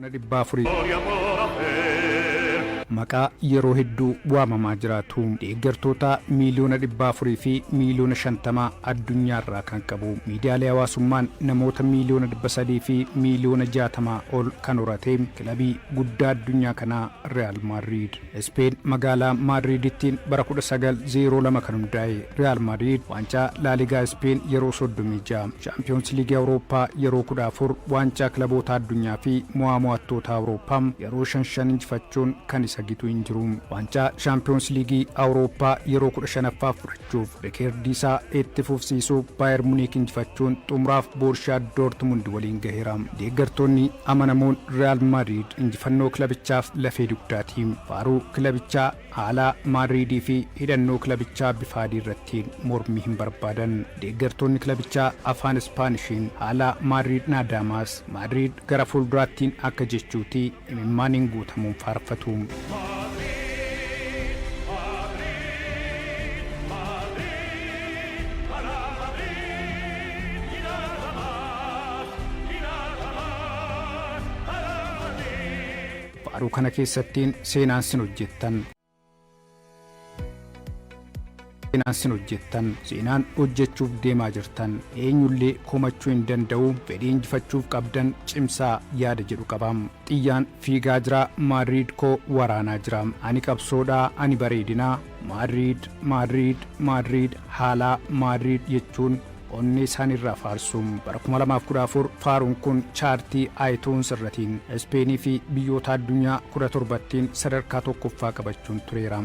400 maqaa yeroo hedduu waamamaa jiraatu deeggartoota miliyoona 400 fi miliyoona 50 addunyaarraa kan qabu miidiyaalee hawaasummaan namoota miliyoona 300 fi miliyoona 60 ol kan horate kilabii guddaa addunyaa kanaa Real Madrid. Spain magaalaa Madridittiin bara 1902 kan hundaa'e Real Madrid waancaa La Liga Spain yeroo 36, Champions League Awurooppaa yeroo 14, waancaa kilaboota addunyaa fi mo'attoota Awurooppaa yeroo 5 injifachuun kan sagitu injiru. Waancaa Champions League Awurooppaa yeroo 15ffaa fudhachuuf reekoordii isaa itti fufsiisuu Bayern Munich injifachuun xumuraaf Borussia Dortmund waliin gaheera. Deeggartoonni amanamoon Real Madrid injifannoo kilabichaaf lafee dugdaati. Faaruu kilabichaa haala Madridii fi hidhannoo kilabichaa bifa adii irratti mormii hin barbaadan. Deeggartoonni kilabichaa afaan Ispaaniishiin haala Madrid naadamas Madrid gara fuulduraattiin akka jechuuti imimmaaniin guutamuun faarfatu. Faaruu kana keessattiin seenaan sin hojjettan seenaan hojjechuuf deemaa jirtan eenyullee komachuu hin danda'u fedhii injifachuuf qabdan cimsaa yaada jedhu qabam. Xiyyaan fiigaa jira Madrid koo waraanaa jira ani qabsoodhaa ani bareedinaa Madrid haalaa Madrid jechuun onnee isaanirraa faarsum. Bara 2014 faaruun kun chaartii iTunes irratiin Ispeenii fi biyyoota addunyaa 17tiin sadarkaa tokkoffaa qabachuun tureera.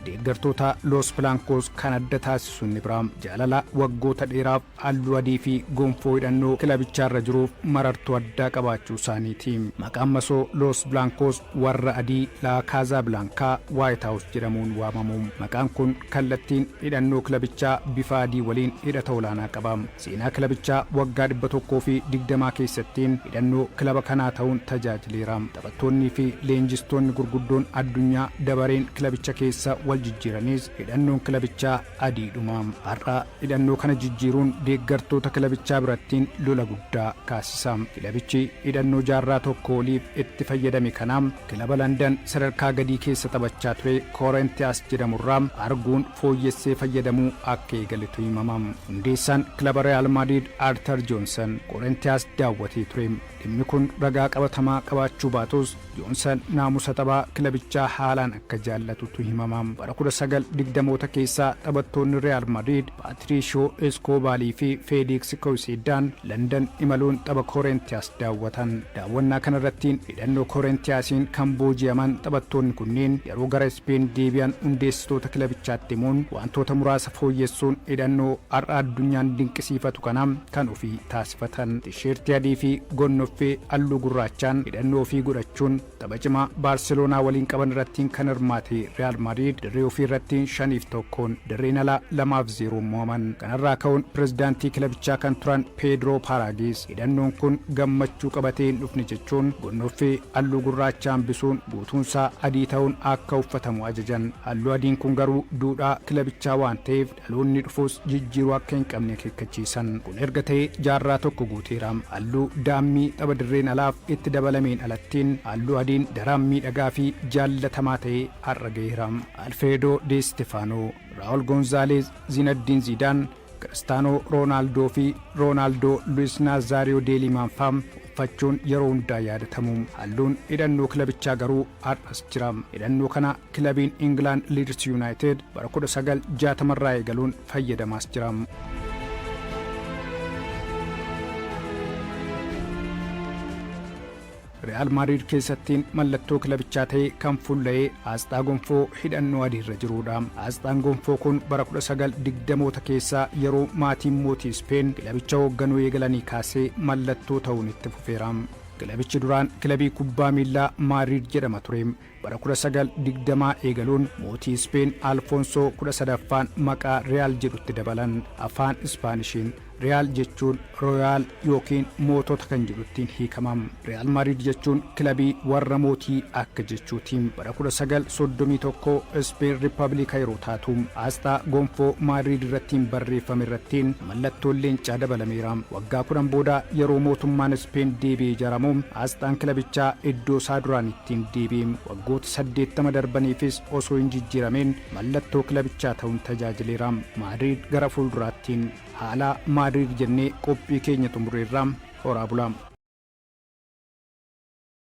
Deeggartoota Los Blancos kan adda taasisu ni bira jaalala waggoota dheeraaf halluu adii fi gonfoo hidhannoo kilabichaarra jiruuf marartuu addaa qabaachuu isaaniiti. Maqaan masoo Los Blancos warra adii La Casa Blanca White House jedhamuun waamamu. Maqaan kun kallattiin hidhannoo kilabichaa bifa adii waliin hidhata olaanaa qaba. Seenaa kilabichaa waggaa 120 keessattiin hidhannoo kilaba kanaa ta'uun tajaajileera. Taphattoonni fi leenjistoonni gurguddoon addunyaa dabareen kilabicha keessa wal jijjiiranis hidhannoon kilabichaa adiidhuma. Har'a hidhannoo kana jijjiiruun deeggartoota kilabichaa birattiin lola guddaa kaasisa. Kilabichi hidhannoo jaarraa tokko oliif itti fayyadame kanaaf kilaba London sadarkaa gadii keessa taphachaa ture Corinthians jedhamurraa arguun fooyyessee fayyadamuu akka eegaletu himama. Hundeessaan kilaba Real Madrid Arthur Johnson Corinthians daawwatee ture. Dhimmi kun ragaa qabatamaa qabaachuu baatus Johnson naamusa taphaa kilabichaa haalaan akka jaallatutu himama. Bara 1920moota keessaa taphattoonni Real Madrid Patricio Escobar fi Felix Caicedo London imaluun tapha Corinthians daawwatan. Daawwannaa kanarrattiin hidhannoo Corinthiansiin kan booji'aman taphattoonni kunneen yeroo gara Spain deebi'an hundeessitoota kilabichaatti himuun wantoota muraasa fooyyessuun hidhannoo har'a addunyaan dinqisiifatu kana kan ofii taasifatan. Tisheertii adii fi gonnoffee halluu gurraachaan hidhannoo ofii godhachuun tapha cimaa Barcelonaa waliin qaban irrattiin kan hirmaate Real Madrid dirree ofii irratti 5-1 dirreen alaa 2-0 mo'aman. Kanarraa ka'uun pirezidaantii kilabichaa kan turan Pedro Paragues hidhannoon kun gammachuu qabatee hin dhufne jechuun gonnoffee halluu gurraacha hambisuun guutuunsaa adii ta'uun akka uffatamu ajajan. Halluu adiin kun garuu duudhaa kilabichaa waan ta'eef dhaloonni dhufus jijjiiruu akka hin qabne akeekkachiisan. Kun erga ta'ee jaarraa tokko guuteera. Halluu daammii tapha dirreen alaaf itti dabalameen alattiin halluu adiin daran miidhagaa fi jaallatamaa ta'ee har'a gaheera. Alfredo De Stefano, Raul González, Zinedine Zidane, Cristiano Ronaldo fi Ronaldo Luis Nazario de Liman fam uffachuun yeroo hundaa yaadatamu. Halluun hidhannoo kilabichaa garuu har'as jira. Hidhannoo kana kilabiin England Leeds United bara 1960 eegaluun fayyadamaas jira. Real Madrid keessattiin mallattoo kilabichaa ta'e kan fuullee asxaa gonfoo hidhannoo adiirra jirudha. Asxaan gonfoo kun bara 1920moota keessaa yeroo maatiin mootii Spain kilabicha hoogganuu eegalanii kaasee mallattoo ta'uun itti fufeera. Kilabichi duraan kilabii kubbaa miilaa Madrid jedhama ture. Bara 1920 eegaluun mootii Spain Alfonso 13ffaan maqaa Real jedhutti dabalan afaan Ispaaniishiin Real jechuun Royal yookiin mootota kan jedhuttiin hiikamam. Real Madrid jechuun kilabii warra mootii akka jechuutiin bara 1931 Spain Republic yeroo taatu asxaa gonfoo Madrid irrattiin barreeffame irrattiin mallattoon leencaa dabalameera. Waggaa 10 booda yeroo mootummaan Spain deebi'ee ijaaramu asxaan kilabichaa iddoo isaa duraan ittiin deebi'e. Waggoota 80 darbaniifis osoo hin jijjiirameen mallattoo kilabichaa ta'uun tajaajileera. Madrid gara fuulduraattiin haala Madrid jennee qophii keenya xumureerra. Horaa bulaa.